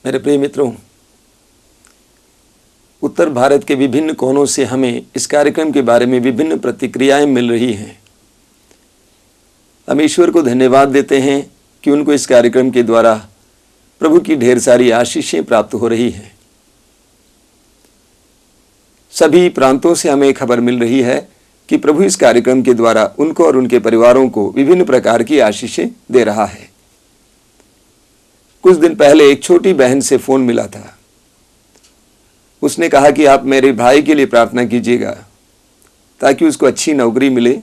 मेरे प्रिय मित्रों, उत्तर भारत के विभिन्न कोनों से हमें इस कार्यक्रम के बारे में विभिन्न प्रतिक्रियाएं मिल रही हैं। हम ईश्वर को धन्यवाद देते हैं कि उनको इस कार्यक्रम के द्वारा प्रभु की ढेर सारी आशीषें प्राप्त हो रही हैं। सभी प्रांतों से हमें खबर मिल रही है कि प्रभु इस कार्यक्रम के द्वारा उनको और उनके परिवारों को विभिन्न प्रकार की आशीषें दे रहा है। कुछ दिन पहले एक छोटी बहन से फोन मिला था। उसने कहा कि आप मेरे भाई के लिए प्रार्थना कीजिएगा ताकि उसको अच्छी नौकरी मिले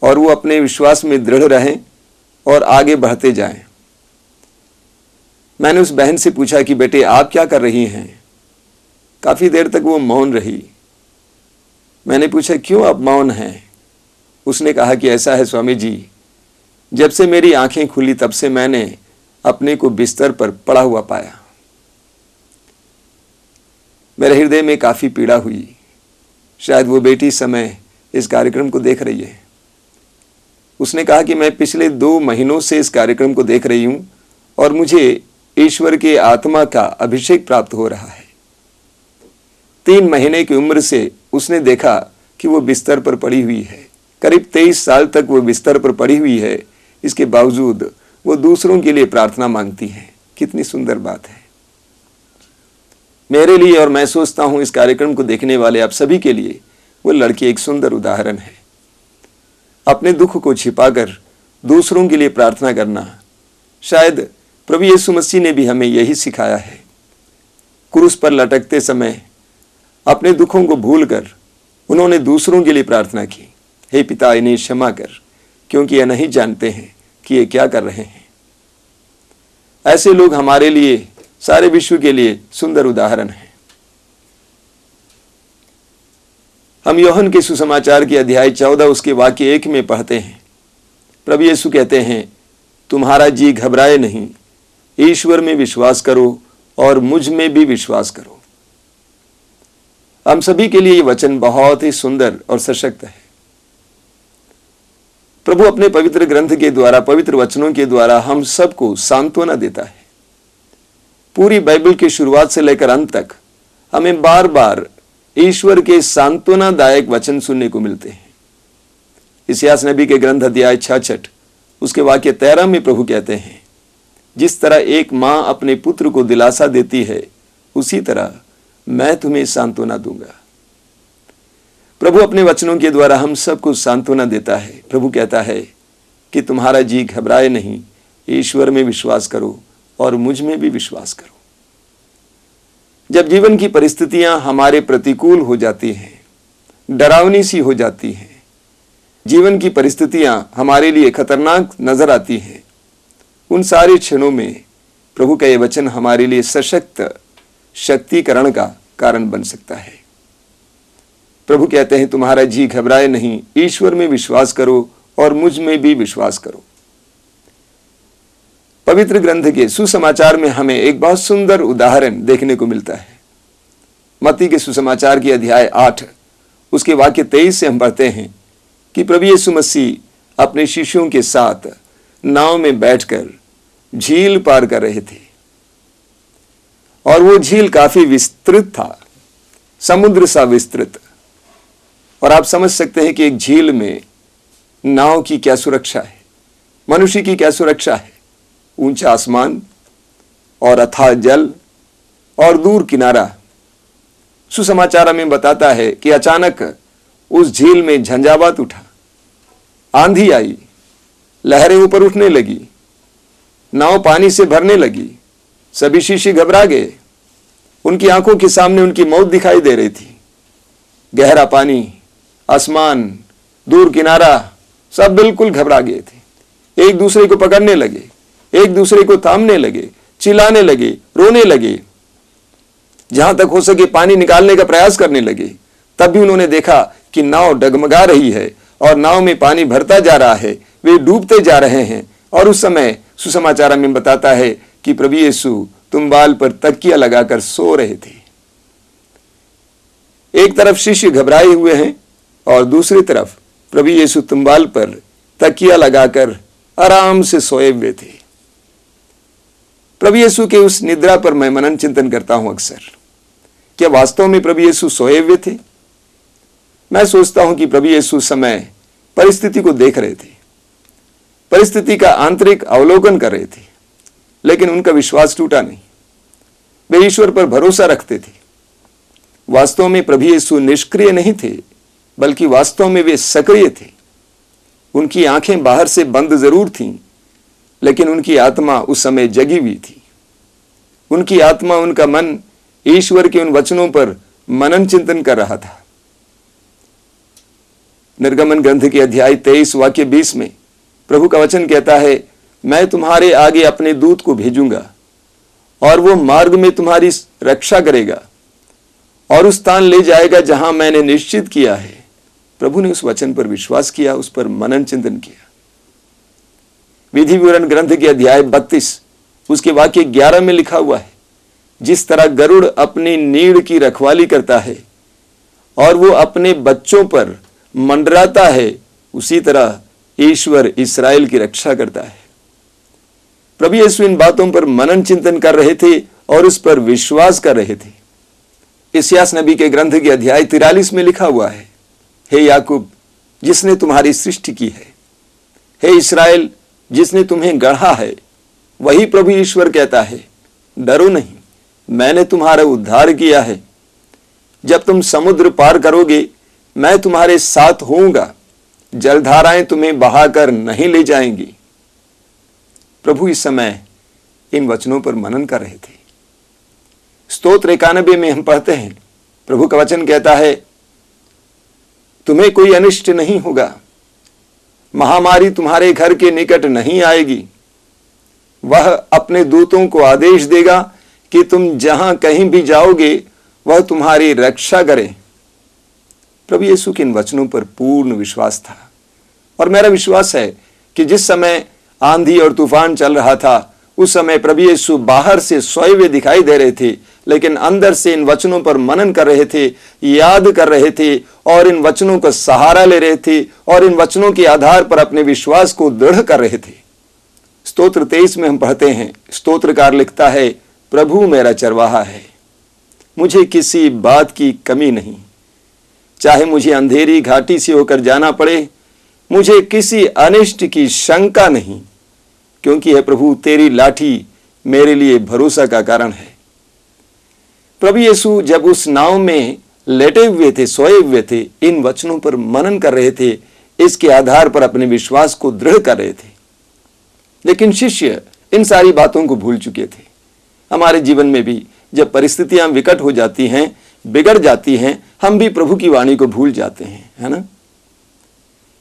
और वो अपने विश्वास में दृढ़ रहें और आगे बढ़ते जाएं। मैंने उस बहन से पूछा कि बेटे आप क्या कर रही हैं? काफी देर तक वो मौन रही। मैंने पूछा क्यों आप मौन हैं? उसने कहा कि ऐसा है स्वामी जी, जब से मेरी आंखें खुली तब से मैंने अपने को बिस्तर पर पड़ा हुआ पाया। मेरे हृदय में काफी पीड़ा हुई। शायद वो बेटी समय इस कार्यक्रम को देख रही है। उसने कहा कि मैं पिछले 2 महीनों से इस कार्यक्रम को देख रही हूं और मुझे ईश्वर के आत्मा का अभिषेक प्राप्त हो रहा है। 3 महीने की उम्र से उसने देखा कि वो बिस्तर पर पड़ी हुई है। करीब 23 साल तक वो बिस्तर पर पड़ी हुई है। इसके बावजूद वो दूसरों के लिए प्रार्थना मांगती है। कितनी सुंदर बात है मेरे लिए, और मैं सोचता हूं इस कार्यक्रम को देखने वाले आप सभी के लिए वो लड़की एक सुंदर उदाहरण है। अपने दुख को छिपाकर दूसरों के लिए प्रार्थना करना। शायद प्रभु यीशु मसीह ने भी हमें यही सिखाया है। क्रूस पर लटकते समय अपने दुखों को भूलकर उन्होंने दूसरों के लिए प्रार्थना की, हे पिता इन्हें क्षमा कर, क्योंकि ये नहीं जानते हैं कि ये क्या कर रहे हैं। ऐसे लोग हमारे लिए, सारे विश्व के लिए सुंदर उदाहरण है। हम यूहन्ना के सुसमाचार के अध्याय 14 उसके वाक्य 1 में पढ़ते हैं। प्रभु यीशु कहते हैं, तुम्हारा जी घबराए नहीं, ईश्वर में विश्वास करो और मुझ में भी विश्वास करो। हम सभी के लिए ये वचन बहुत ही सुंदर और सशक्त है। प्रभु अपने पवित्र ग्रंथ के द्वारा, पवित्र वचनों के द्वारा हम सबको सांत्वना देता है। पूरी बाइबल की शुरुआत से लेकर अंत तक हमें बार बार ईश्वर के सांत्वनादायक वचन सुनने को मिलते हैं। इस्यास नबी के ग्रंथ अध्याय 66 उसके वाक्य 13 में प्रभु कहते हैं, जिस तरह एक मां अपने पुत्र को दिलासा देती है, उसी तरह मैं तुम्हें सांत्वना दूंगा। प्रभु अपने वचनों के द्वारा हम सबको सांत्वना देता है। प्रभु कहता है कि तुम्हारा जी घबराए नहीं, ईश्वर में विश्वास करो और मुझ में भी विश्वास करो। जब जीवन की परिस्थितियां हमारे प्रतिकूल हो जाती हैं, डरावनी सी हो जाती हैं, जीवन की परिस्थितियां हमारे लिए खतरनाक नजर आती हैं, उन सारे क्षणों में प्रभु का यह वचन हमारे लिए सशक्त शक्तिकरण का कारण बन सकता है। प्रभु कहते हैं, तुम्हारा जी घबराए नहीं, ईश्वर में विश्वास करो और मुझ में भी विश्वास करो। पवित्र ग्रंथ के सुसमाचार में हमें एक बहुत सुंदर उदाहरण देखने को मिलता है। मत्ती के सुसमाचार के अध्याय 8 उसके वाक्य 23 से हम पढ़ते हैं कि प्रभु यीशु मसीह अपने शिष्यों के साथ नाव में बैठकर झील पार कर रहे थे और वो झील काफी विस्तृत था, समुद्र सा विस्तृत। और आप समझ सकते हैं कि एक झील में नाव की क्या सुरक्षा है, मनुष्य की क्या सुरक्षा है। ऊंचा आसमान और अथाह जल और दूर किनारा। सुसमाचार में बताता है कि अचानक उस झील में झंझावात उठा, आंधी आई, लहरें ऊपर उठने लगी, नाव पानी से भरने लगी। सभी शिष्य घबरा गए। उनकी आंखों के सामने उनकी मौत दिखाई दे रही थी। गहरा पानी, आसमान, दूर किनारा, सब बिल्कुल घबरा गए थे। एक दूसरे को पकड़ने लगे, एक दूसरे को थामने लगे, चिल्लाने लगे, रोने लगे, जहां तक हो सके पानी निकालने का प्रयास करने लगे। तब भी उन्होंने देखा कि नाव डगमगा रही है और नाव में पानी भरता जा रहा है, वे डूबते जा रहे हैं। और उस समय सुसमाचार में बताता है कि प्रभु यीशु तुंबाल पर तकिया लगाकर सो रहे थे। एक तरफ शिष्य घबराए हुए हैं और दूसरी तरफ प्रभु यीशु तुंबाल पर तकिया लगाकर आराम से सोए हुए थे। प्रभु यीशु के उस निद्रा पर मैं मनन चिंतन करता हूं अक्सर। क्या वास्तव में प्रभु यीशु सोए हुए थे? मैं सोचता हूं कि प्रभु यीशु समय परिस्थिति को देख रहे थे, परिस्थिति का आंतरिक अवलोकन कर रहे थे, लेकिन उनका विश्वास टूटा नहीं। वे ईश्वर पर भरोसा रखते थे। वास्तव में प्रभु यीशु निष्क्रिय नहीं थे, बल्कि वास्तव में वे सक्रिय थे। उनकी आंखें बाहर से बंद जरूर थीं, लेकिन उनकी आत्मा उस समय जगी हुई थी। उनकी आत्मा, उनका मन ईश्वर के उन वचनों पर मनन चिंतन कर रहा था। निर्गमन ग्रंथ के अध्याय 23 वाक्य 20 में प्रभु का वचन कहता है, मैं तुम्हारे आगे अपने दूत को भेजूंगा और वो मार्ग में तुम्हारी रक्षा करेगा और उस स्थान ले जाएगा जहां मैंने निश्चित किया है। प्रभु ने उस वचन पर विश्वास किया, उस पर मनन चिंतन किया। विधि विवरण ग्रंथ के अध्याय 32 उसके वाक्य 11 में लिखा हुआ है, जिस तरह गरुड़ अपनी नीड़ की रखवाली करता है और वो अपने बच्चों पर मंडराता है, उसी तरह ईश्वर इस्राएल की रक्षा करता है। प्रभु यीशु इन बातों पर मनन चिंतन कर रहे थे और उस पर विश्वास कर रहे थे। इस्यास नबी के ग्रंथ के अध्याय 43 में लिखा हुआ है, हे याकूब जिसने तुम्हारी सृष्टि की है, हे इस्राएल जिसने तुम्हें गढ़ा है, वही प्रभु ईश्वर कहता है, डरो नहीं, मैंने तुम्हारा उद्धार किया है। जब तुम समुद्र पार करोगे, मैं तुम्हारे साथ होऊंगा, जलधाराएं तुम्हें बहाकर नहीं ले जाएंगी। प्रभु इस समय इन वचनों पर मनन कर रहे थे। स्तोत्र 91 में हम पढ़ते हैं, प्रभु का वचन कहता है, तुम्हें कोई अनिष्ट नहीं होगा, महामारी तुम्हारे घर के निकट नहीं आएगी। वह अपने दूतों को आदेश देगा कि तुम जहां कहीं भी जाओगे वह तुम्हारी रक्षा करे। प्रभु यीशु के इन वचनों पर पूर्ण विश्वास था और मेरा विश्वास है कि जिस समय आंधी और तूफान चल रहा था, उस समय प्रभु यीशु बाहर से सोए हुए दिखाई दे रहे थे, लेकिन अंदर से इन वचनों पर मनन कर रहे थे, याद कर रहे थे और इन वचनों का सहारा ले रहे थे और इन वचनों के आधार पर अपने विश्वास को दृढ़ कर रहे थे। स्तोत्र 23 में हम पढ़ते हैं, स्तोत्रकार लिखता है, प्रभु मेरा चरवाहा है, मुझे किसी बात की कमी नहीं। चाहे मुझे अंधेरी घाटी से होकर जाना पड़े, मुझे किसी अनिष्ट की शंका नहीं, क्योंकि है प्रभु तेरी लाठी मेरे लिए भरोसा का कारण है। प्रभु यीशु जब उस नाव में लेटे हुए थे, सोए हुए थे, इन वचनों पर मनन कर रहे थे, इसके आधार पर अपने विश्वास को दृढ़ कर रहे थे। लेकिन शिष्य इन सारी बातों को भूल चुके थे। हमारे जीवन में भी जब परिस्थितियां विकट हो जाती हैं, बिगड़ जाती हैं, हम भी प्रभु की वाणी को भूल जाते हैं, है ना।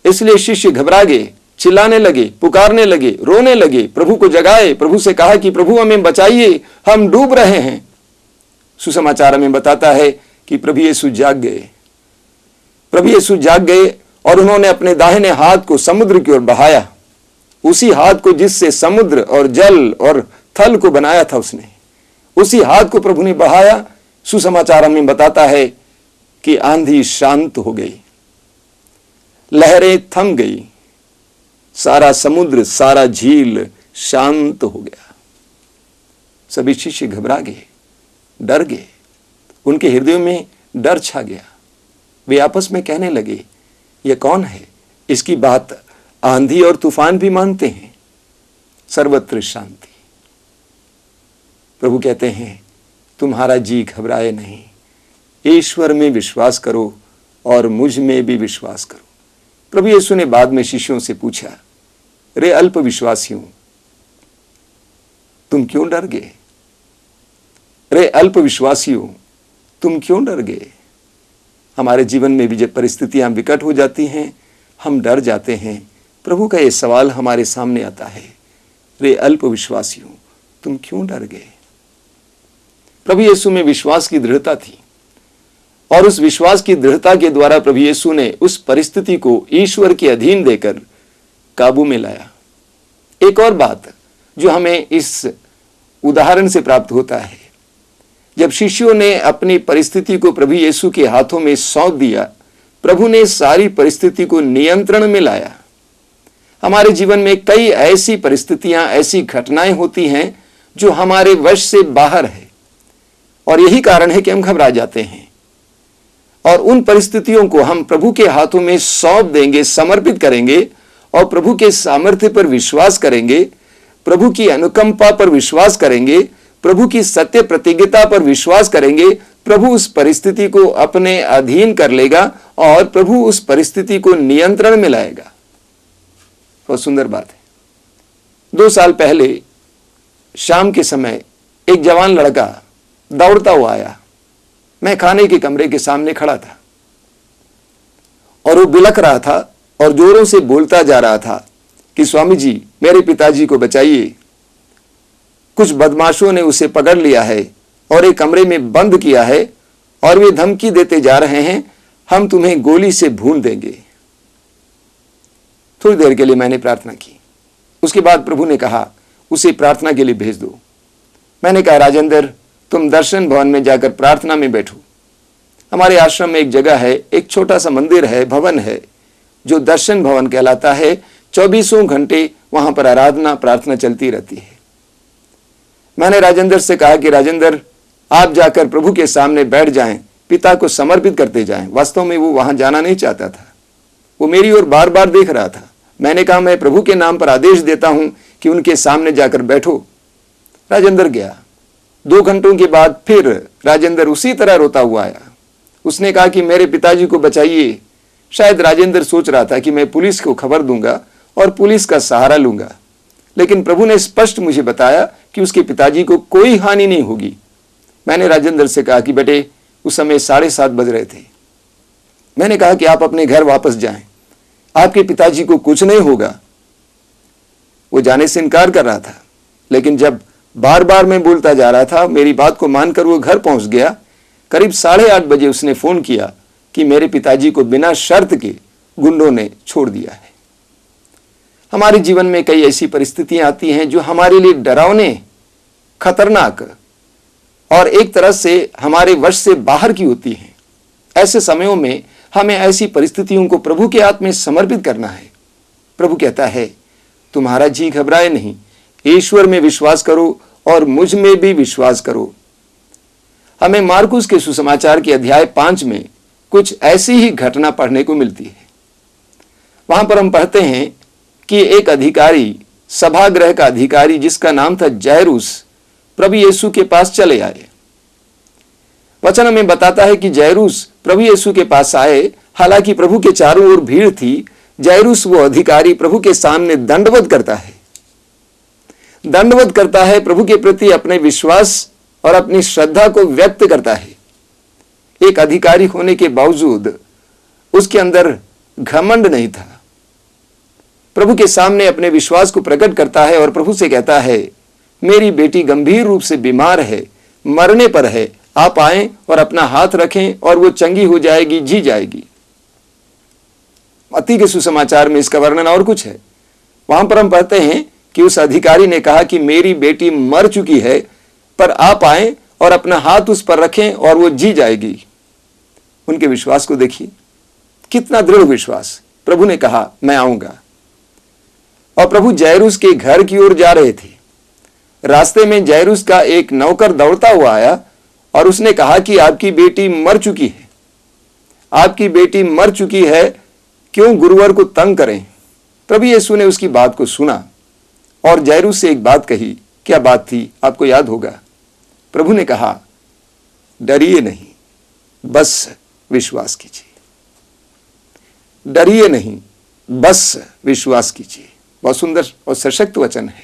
इसलिए शिष्य घबरा गए, चिल्लाने लगे, पुकारने लगे, रोने लगे, प्रभु को जगाए, प्रभु से कहा कि प्रभु हमें बचाइए, हम डूब रहे हैं। सुसमाचार में बताता है कि प्रभु यीशु जाग गए। प्रभु यीशु जाग गए और उन्होंने अपने दाहिने हाथ को समुद्र की ओर बढ़ाया, उसी हाथ को जिससे समुद्र और जल और थल को बनाया था, उसने उसी हाथ को प्रभु ने बढ़ाया। सुसमाचार में बताता है कि आंधी शांत हो गई, लहरें थम गई, सारा समुद्र, सारा झील शांत हो गया। सभी शिष्य घबरा गए, डर गए, उनके हृदय में डर छा गया। वे आपस में कहने लगे, यह कौन है, इसकी बात आंधी और तूफान भी मानते हैं। सर्वत्र शांति। प्रभु कहते हैं, तुम्हारा जी घबराए नहीं, ईश्वर में विश्वास करो और मुझ में भी विश्वास करो। प्रभु यीशु ने बाद में शिष्यों से पूछा, रे अल्प विश्वासियों, तुम क्यों डर गए? रे अल्प विश्वासियों, तुम क्यों डर गए? हमारे जीवन में भी जब परिस्थितियां विकट हो जाती हैं, हम डर जाते हैं। प्रभु का यह सवाल हमारे सामने आता है, रे अल्प विश्वासियों, तुम क्यों डर गए? प्रभु यीशु में विश्वास की दृढ़ता थी और उस विश्वास की दृढ़ता के द्वारा प्रभु यीशु ने उस परिस्थिति को ईश्वर के अधीन देकर काबू में लाया। एक और बात जो हमें इस उदाहरण से प्राप्त होता है, जब शिष्यों ने अपनी परिस्थिति को प्रभु यीशु के हाथों में सौंप दिया, प्रभु ने सारी परिस्थिति को नियंत्रण में लाया। हमारे जीवन में कई ऐसी परिस्थितियां, ऐसी घटनाएं होती हैं जो हमारे वश से बाहर है, और यही कारण है कि हम घबरा जाते हैं। और उन परिस्थितियों को हम प्रभु के हाथों में सौंप देंगे, समर्पित करेंगे, और प्रभु के सामर्थ्य पर विश्वास करेंगे, प्रभु की अनुकंपा पर विश्वास करेंगे, प्रभु की सत्य प्रतिज्ञता पर विश्वास करेंगे। प्रभु उस परिस्थिति को अपने अधीन कर लेगा और प्रभु उस परिस्थिति को नियंत्रण में लाएगा। बहुत सुंदर बात है। 2 साल पहले शाम के समय एक जवान लड़का दौड़ता हुआ आया। मैं खाने के कमरे के सामने खड़ा था और वो बिलख रहा था और जोरों से बोलता जा रहा था कि स्वामी जी, मेरे पिताजी को बचाइए। कुछ बदमाशों ने उसे पकड़ लिया है और एक कमरे में बंद किया है और वे धमकी देते जा रहे हैं, हम तुम्हें गोली से भून देंगे। थोड़ी देर के लिए मैंने प्रार्थना की। उसके बाद प्रभु ने कहा, उसे प्रार्थना के लिए भेज दो। मैंने कहा, राजेंद्र, तुम दर्शन भवन में जाकर प्रार्थना में बैठो। हमारे आश्रम में एक जगह है, एक छोटा सा मंदिर है, भवन है, जो दर्शन भवन कहलाता है। 24 घंटे वहां पर आराधना प्रार्थना चलती रहती है। मैंने राजेंद्र से कहा कि राजेंद्र, आप जाकर प्रभु के सामने बैठ जाएं, पिता को समर्पित करते जाएं। वास्तव में वो वहां जाना नहीं चाहता था, वो मेरी ओर बार बार देख रहा था। मैंने कहा, मैं प्रभु के नाम पर आदेश देता हूं कि उनके सामने जाकर बैठो। राजेंद्र गया। 2 घंटों के बाद फिर राजेंद्र उसी तरह रोता हुआ आया। उसने कहा कि मेरे पिताजी को बचाइए। शायद राजेंद्र सोच रहा था कि मैं पुलिस को खबर दूंगा और पुलिस का सहारा लूंगा, लेकिन प्रभु ने स्पष्ट मुझे बताया कि उसके पिताजी को कोई हानि नहीं होगी। मैंने राजेंद्र से कहा कि बेटे, उस समय 7:30 बज रहे थे। मैंने कहा कि आप अपने घर वापस जाएं, आपके पिताजी को कुछ नहीं होगा। वो जाने से इनकार कर रहा था, लेकिन जब बार बार मैं बोलता जा रहा था, मेरी बात को मानकर वो घर पहुंच गया। करीब 8:30 बजे उसने फोन किया कि मेरे पिताजी को बिना शर्त के गुंडों ने छोड़ दिया है। हमारे जीवन में कई ऐसी परिस्थितियां आती हैं जो हमारे लिए डरावने, खतरनाक और एक तरह से हमारे वश से बाहर की होती हैं। ऐसे समयों में हमें ऐसी परिस्थितियों को प्रभु के हाथ में समर्पित करना है। प्रभु कहता है, तुम्हारा जी घबराए नहीं, ईश्वर में विश्वास करो और मुझ में भी विश्वास करो। हमें मार्कुस के सुसमाचार के अध्याय 5 में कुछ ऐसी ही घटना पढ़ने को मिलती है। वहां पर हम पढ़ते हैं कि एक अधिकारी, सभागृह का अधिकारी जिसका नाम था जैरूस, प्रभु यीशु के पास चले आए। वचन में बताता है कि जैरूस प्रभु यीशु के पास आए। हालांकि प्रभु के चारों ओर भीड़ थी। जैरूस वो अधिकारी प्रभु के सामने दंडवत करता है, प्रभु के प्रति अपने विश्वास और अपनी श्रद्धा को व्यक्त करता है। एक अधिकारी होने के बावजूद उसके अंदर घमंड नहीं था। प्रभु के सामने अपने विश्वास को प्रकट करता है और प्रभु से कहता है, मेरी बेटी गंभीर रूप से बीमार है, मरने पर है, आप आएं और अपना हाथ रखें और वो चंगी हो जाएगी, जी जाएगी। मत्ती के सुसमाचार में इसका वर्णन और कुछ है। वहां पर हम पढ़ते हैं कि उस अधिकारी ने कहा कि मेरी बेटी मर चुकी है, पर आप आएं और अपना हाथ उस पर रखें और वो जी जाएगी। उनके विश्वास को देखिए, कितना दृढ़ विश्वास। प्रभु ने कहा, मैं आऊंगा। और प्रभु जैरूस के घर की ओर जा रहे थे। रास्ते में जैरूस का एक नौकर दौड़ता हुआ आया और उसने कहा कि आपकी बेटी मर चुकी है, आपकी बेटी मर चुकी है, क्यों गुरुवर को तंग करें। प्रभु यीशु ने उसकी बात को सुना और जैरूस से एक बात कही। क्या बात थी, आपको याद होगा। प्रभु ने कहा, डरिए नहीं, बस विश्वास कीजिए। डरिए नहीं, बस विश्वास कीजिए। बहुत सुंदर और सशक्त वचन है।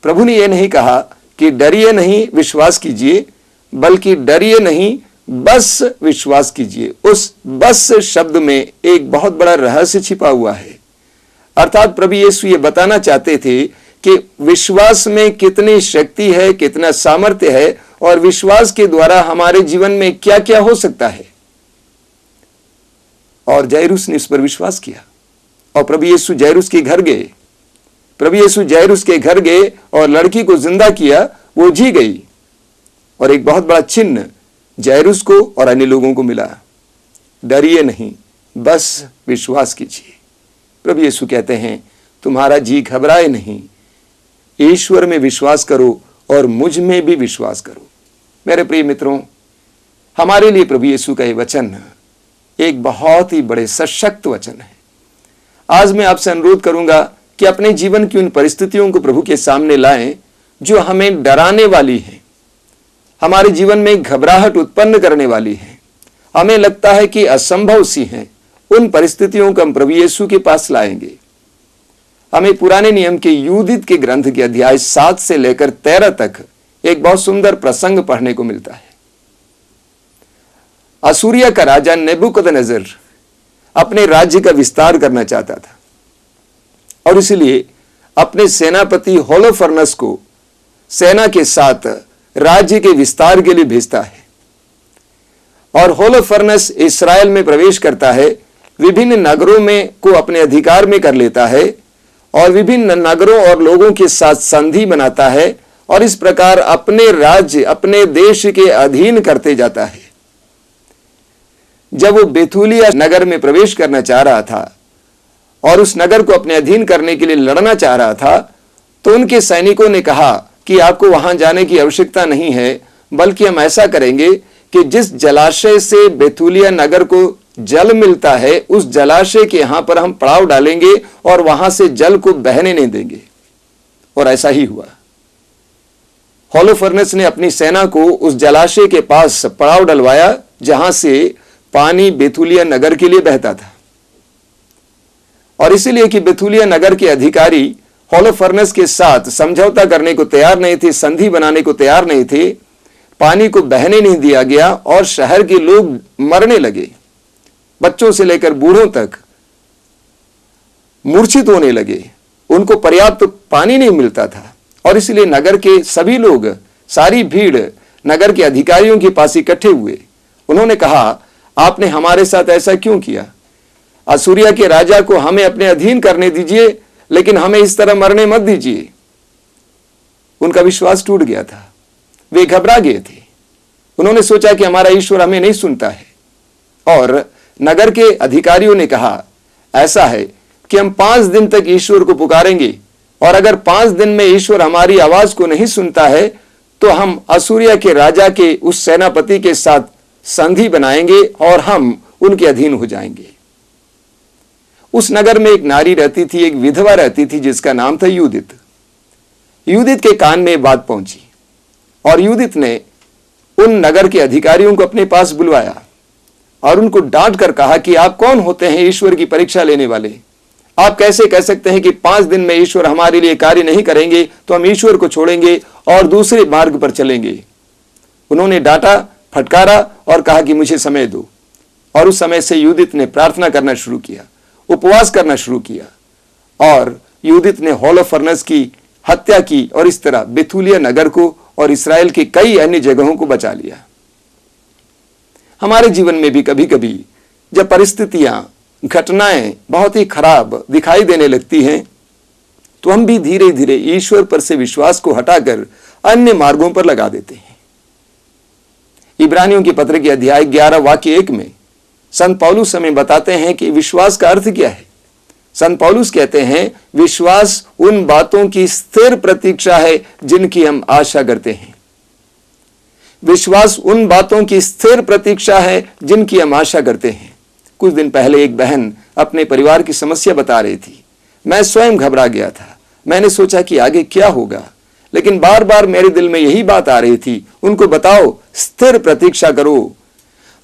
प्रभु ने यह नहीं कहा कि डरिए नहीं, विश्वास कीजिए, बल्कि डरिए नहीं, बस विश्वास कीजिए। उस बस शब्द में एक बहुत बड़ा रहस्य छिपा हुआ है। अर्थात प्रभु यीशु ये बताना चाहते थे कि विश्वास में कितनी शक्ति है, कितना सामर्थ्य है और विश्वास के द्वारा हमारे जीवन में क्या क्या हो सकता है। और जैरूस ने इस पर विश्वास किया और प्रभु यीशु जैरूस के घर गए। प्रभु यीशु जैरूस के घर गए और लड़की को जिंदा किया, वो जी गई। और एक बहुत बड़ा चिन्ह जैरूस को और अन्य लोगों को मिला। डरिए नहीं, बस विश्वास कीजिए। प्रभु यीशु कहते हैं, तुम्हारा जी घबराए नहीं, ईश्वर में विश्वास करो और मुझ में भी विश्वास करो। मेरे प्रिय मित्रों, हमारे लिए प्रभु यीशु का ये वचन एक बहुत ही बड़े सशक्त वचन है। आज मैं आपसे अनुरोध करूंगा कि अपने जीवन की उन परिस्थितियों को प्रभु के सामने लाएं जो हमें डराने वाली हैं, हमारे जीवन में घबराहट उत्पन्न करने वाली हैं, हमें लगता है कि असंभव सी हैं। उन परिस्थितियों को हम प्रभु यीशु के पास लाएंगे। हमें पुराने नियम के यूदित के ग्रंथ के अध्याय 7 से लेकर 13 तक एक बहुत सुंदर प्रसंग पढ़ने को मिलता है। असूरिया का राजा नेबुकदनेस्सर अपने राज्य का विस्तार करना चाहता था और इसलिए अपने सेनापति होलोफर्नस को सेना के साथ राज्य के विस्तार के लिए भेजता है। और होलोफर्नस इस्राएल में प्रवेश करता है, विभिन्न नगरों में को अपने अधिकार में कर लेता है और विभिन्न नगरों और लोगों के साथ संधि बनाता है और इस प्रकार अपने राज्य, अपने देश के अधीन करते जाता है। जब वो बेथुलिया नगर में प्रवेश करना चाह रहा था और उस नगर को अपने अधीन करने के लिए लड़ना चाह रहा था, तो उनके सैनिकों ने कहा कि आपको वहां जाने की आवश्यकता नहीं है, बल्कि हम ऐसा करेंगे कि जिस जलाशय से बेथुलिया नगर को जल मिलता है, उस जलाशय के यहां पर हम पड़ाव डालेंगे और वहां से जल को बहने नहीं देंगे। और ऐसा ही हुआ। होलोफर्नस ने अपनी सेना को उस जलाशय के पास पड़ाव डलवाया जहां से पानी बेथुलिया नगर के लिए बहता था। और इसीलिए कि बेथुलिया नगर के अधिकारी होलोफर्नस के साथ समझौता करने को तैयार नहीं थे, संधि बनाने को तैयार नहीं थे, पानी को बहने नहीं दिया गया और शहर के लोग मरने लगे। बच्चों से लेकर बूढ़ों तक मूर्छित होने लगे। उनको पर्याप्त पानी नहीं मिलता था और इसलिए नगर के सभी लोग, सारी भीड़ नगर के अधिकारियों के पास इकट्ठे हुए। उन्होंने कहा, आपने हमारे साथ ऐसा क्यों किया? असूरिया के राजा को हमें अपने अधीन करने दीजिए, लेकिन हमें इस तरह मरने मत दीजिए। उनका विश्वास टूट गया था, वे घबरा गए थे। उन्होंने सोचा कि हमारा ईश्वर हमें नहीं सुनता है। और नगर के अधिकारियों ने कहा, ऐसा है कि हम 5 दिन तक ईश्वर को पुकारेंगे और अगर 5 दिन में ईश्वर हमारी आवाज को नहीं सुनता है तो हम असूरिया के राजा के उस सेनापति के साथ संधि बनाएंगे और हम उनके अधीन हो जाएंगे। उस नगर में एक नारी रहती थी, एक विधवा रहती थी जिसका नाम था यूदित। यूदित के कान में बात पहुंची और यूदित ने उन नगर के अधिकारियों को अपने पास बुलवाया और उनको डांट कर कहा कि आप कौन होते हैं ईश्वर की परीक्षा लेने वाले? आप कैसे कह सकते हैं कि 5 दिन में ईश्वर हमारे लिए कार्य नहीं करेंगे तो हम ईश्वर को छोड़ेंगे और दूसरे मार्ग पर चलेंगे। उन्होंने डांटा, फटकारा और कहा कि मुझे समय दो। और उस समय से यूदित ने प्रार्थना करना शुरू किया, उपवास करना शुरू किया और यूदित ने होलोफर्नस की हत्या की और इस तरह बेथुलिया नगर को और इस्राएल की कई अन्य जगहों को बचा लिया। हमारे जीवन में भी कभी कभी जब परिस्थितियां, घटनाएं बहुत ही खराब दिखाई देने लगती हैं तो हम भी धीरे धीरे ईश्वर पर से विश्वास को हटाकर अन्य मार्गों पर लगा देते हैं। इब्रानियों के पत्र के अध्याय 11 वाक्य 1 में संत पौलुस हमें बताते हैं कि विश्वास का अर्थ क्या है। संत पौलुस कहते हैं, विश्वास उन बातों की स्थिर प्रतीक्षा है जिनकी हम आशा करते हैं। विश्वास उन बातों की स्थिर प्रतीक्षा है जिनकी हम आशा करते हैं। कुछ दिन पहले एक बहन अपने परिवार की समस्या बता रही थी। मैं स्वयं घबरा गया था। मैंने सोचा कि आगे क्या होगा, लेकिन बार बार मेरे दिल में यही बात आ रही थी, उनको बताओ स्थिर प्रतीक्षा करो,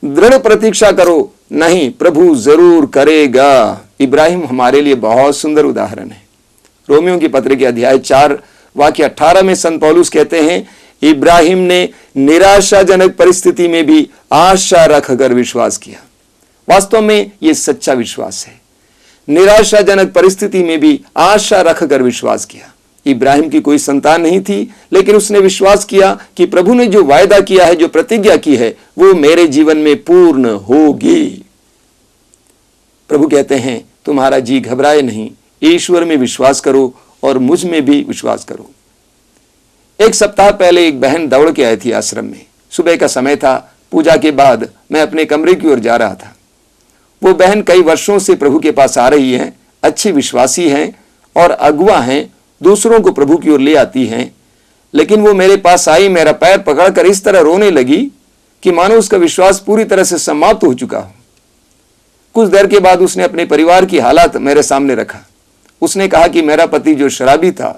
दृढ़ प्रतीक्षा करो, नहीं प्रभु जरूर करेगा। इब्राहिम हमारे लिए बहुत सुंदर उदाहरण है। रोमियो की पत्र के अध्याय 4 वाक्य 18 में संत पौलुस कहते हैं, इब्राहिम ने निराशाजनक परिस्थिति में भी आशा रखकर विश्वास किया। वास्तव में यह सच्चा विश्वास है। निराशाजनक परिस्थिति में भी आशा रखकर विश्वास किया। इब्राहिम की कोई संतान नहीं थी, लेकिन उसने विश्वास किया कि प्रभु ने जो वायदा किया है, जो प्रतिज्ञा की है, वो मेरे जीवन में पूर्ण होगी। प्रभु कहते हैं, तुम्हारा जी घबराए नहीं, ईश्वर में विश्वास करो और मुझ में भी विश्वास करो। एक सप्ताह पहले एक बहन दौड़ के आई थी आश्रम में। सुबह का समय था। पूजा के बाद मैं अपने कमरे की ओर जा रहा था। वो बहन कई वर्षों से प्रभु के पास आ रही है, अच्छी विश्वासी हैं और अगुआ हैं दूसरों को प्रभु की ओर ले आती हैं, लेकिन वो मेरे पास आई, मेरा पैर पकड़कर इस तरह रोने लगी कि मानो उसका विश्वास पूरी तरह से समाप्त हो चुका हो। कुछ देर के बाद उसने अपने परिवार की हालत मेरे सामने रखा। उसने कहा कि मेरा पति जो शराबी था,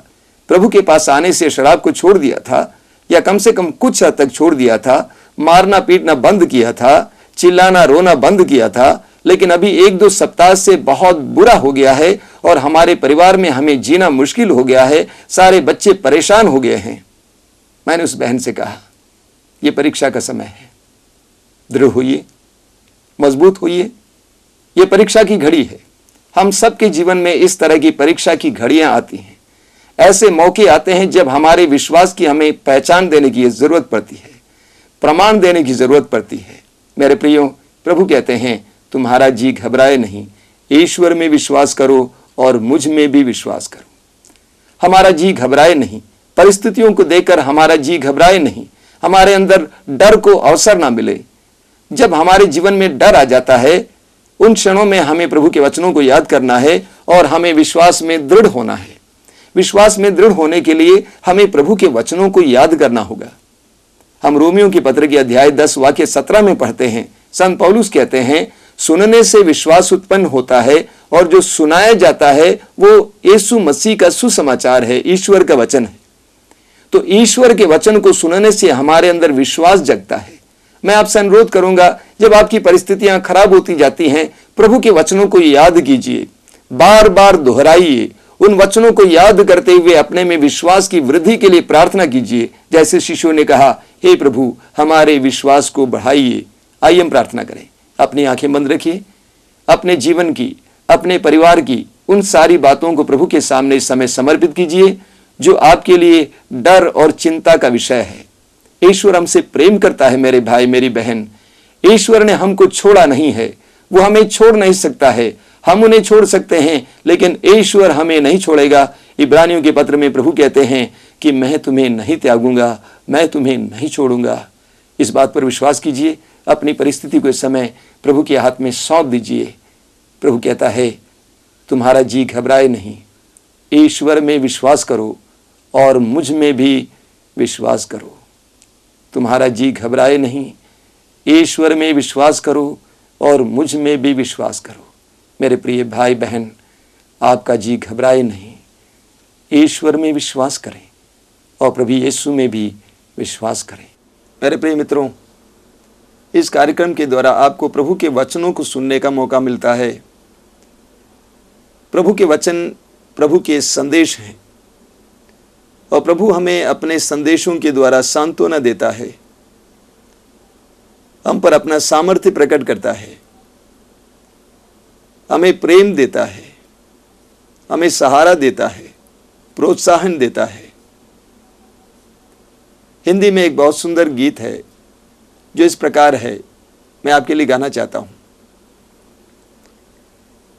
प्रभु के पास आने से शराब को छोड़ दिया था, या कम से कम कुछ हद तक छोड़ दिया था, मारना पीटना बंद किया था, चिल्लाना रोना बंद किया था, लेकिन अभी 1-2 सप्ताह से बहुत बुरा हो गया है और हमारे परिवार में हमें जीना मुश्किल हो गया है, सारे बच्चे परेशान हो गए हैं। मैंने उस बहन से कहा, यह परीक्षा का समय है, दृढ़ होइए, मजबूत होइए, यह परीक्षा की घड़ी है। हम सबके जीवन में इस तरह की परीक्षा की घड़ियां आती हैं। ऐसे मौके आते हैं जब हमारे विश्वास की हमें पहचान देने की जरूरत पड़ती है, प्रमाण देने की जरूरत पड़ती है। मेरे प्रियो, प्रभु कहते हैं, तुम्हारा जी घबराए नहीं, ईश्वर में विश्वास करो और मुझ में भी विश्वास करो। हमारा जी घबराए नहीं, परिस्थितियों को देखकर हमारा जी घबराए नहीं, हमारे अंदर डर को अवसर ना मिले। जब हमारे जीवन में डर आ जाता है, उन क्षणों में हमें प्रभु के वचनों को याद करना है और हमें विश्वास में दृढ़ होना है। विश्वास में दृढ़ होने के लिए हमें प्रभु के वचनों को याद करना होगा। हम रोमियों की पत्र के अध्याय 10 वाक्य 17 में पढ़ते हैं, संत पौलुस कहते हैं, सुनने से विश्वास उत्पन्न होता है और जो सुनाया जाता है वो यीशु मसीह का सुसमाचार है, ईश्वर का वचन है। तो ईश्वर के वचन को सुनने से हमारे अंदर विश्वास जगता है। मैं आपसे अनुरोध करूंगा, जब आपकी परिस्थितियां खराब होती जाती हैं, प्रभु के वचनों को याद कीजिए, बार बार दोहराइए, उन वचनों को याद करते हुए अपने में विश्वास की वृद्धि के लिए प्रार्थना कीजिए। जैसे शिष्यों ने कहा, हे प्रभु हमारे विश्वास को बढ़ाइए। आइए हम प्रार्थना करें। अपनी आंखें बंद रखिए, अपने जीवन की, अपने परिवार की उन सारी बातों को प्रभु के सामने इस समय समर्पित कीजिए जो आपके लिए डर और चिंता का विषय है। ईश्वर हमसे प्रेम करता है मेरे भाई मेरी बहन। ईश्वर ने हमको छोड़ा नहीं है, वो हमें छोड़ नहीं सकता है। हम उन्हें छोड़ सकते हैं लेकिन ईश्वर हमें नहीं छोड़ेगा। इब्रानियों के पत्र में प्रभु कहते हैं कि मैं तुम्हें नहीं त्यागूंगा, मैं तुम्हें नहीं छोड़ूंगा। इस बात पर विश्वास कीजिए। अपनी परिस्थिति को इस समय प्रभु के हाथ में सौंप दीजिए। प्रभु कहता है, तुम्हारा जी घबराए नहीं, ईश्वर में विश्वास करो और मुझ में भी विश्वास करो। तुम्हारा जी घबराए नहीं, ईश्वर में विश्वास करो और मुझ में भी विश्वास करो। मेरे प्रिय भाई बहन, आपका जी घबराए नहीं, ईश्वर में विश्वास करें और प्रभु यीशु में भी विश्वास करें। मेरे प्रिय मित्रों, इस कार्यक्रम के द्वारा आपको प्रभु के वचनों को सुनने का मौका मिलता है। प्रभु के वचन प्रभु के संदेश हैं और प्रभु हमें अपने संदेशों के द्वारा सांत्वना देता है, हम पर अपना सामर्थ्य प्रकट करता है, हमें प्रेम देता है, हमें सहारा देता है, प्रोत्साहन देता है। हिंदी में एक बहुत सुंदर गीत है जो इस प्रकार है, मैं आपके लिए गाना चाहता हूं।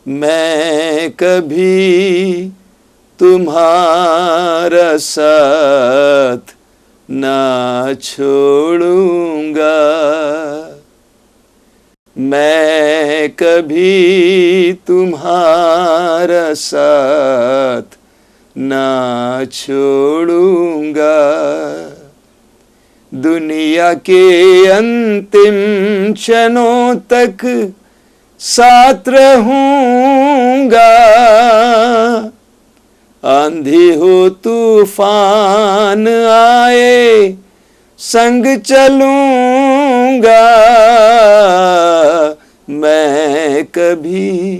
मैं कभी तुम्हारा साथ ना छोड़ूंगा, मैं कभी तुम्हारा साथ ना छोड़ूंगा, दुनिया के अंतिम क्षणों तक साथ रहूंगा, आंधी हो तूफान आए संग चलूंगा, मैं कभी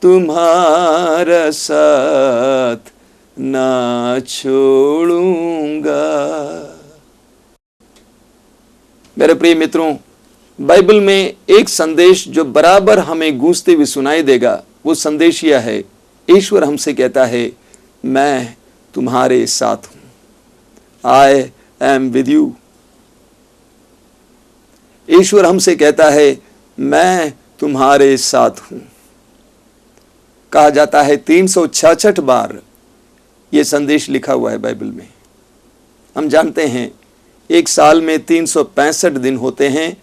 तुम्हारा साथ ना छोड़ूंगा। मेरे प्रिय मित्रों, बाइबल में एक संदेश जो बराबर हमें गूंजते हुए सुनाई देगा, वो संदेश यह है, ईश्वर हमसे कहता है, मैं तुम्हारे साथ हूं, आई एम विद यू। ईश्वर हमसे कहता है, मैं तुम्हारे साथ हूं। कहा जाता है 366 बार यह संदेश लिखा हुआ है बाइबल में। हम जानते हैं एक साल में 365 दिन होते हैं